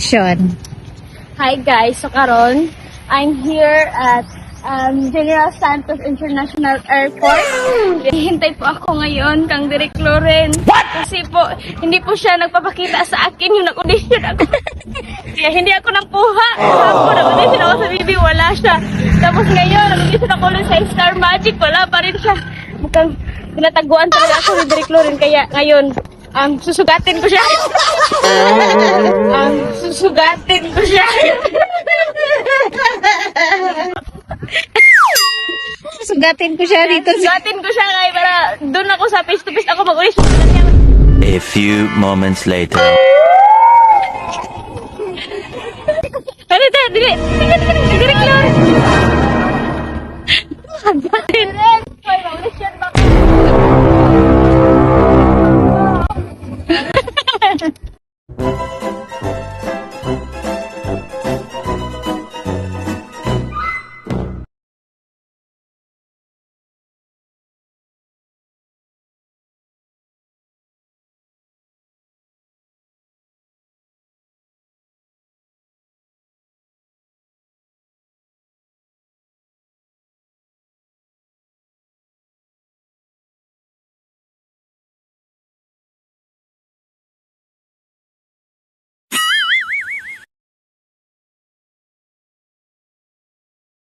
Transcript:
Action. Hi guys, so karon I'm here at General Santos International Airport. Hintay po ako ngayon kang Direk Loren. Kasi po, hindi po siya nagpapakita sa akin yung nag-audition ako. Kaya hindi ako nakuha. Ako nag-audition ako sa BB, wala siya. Tapos ngayon, nag-audition ako ulit sa Star Magic, wala pa rin siya. Mukhang pinataguan talaga ako ni Direk Loren. Kaya ngayon, susugatin ko siya. Susugatin ko siya. Sugatin ko siya dito. Susugatin ko siya kaya para doon ako sa face to face ako mag-audition. A few moments later.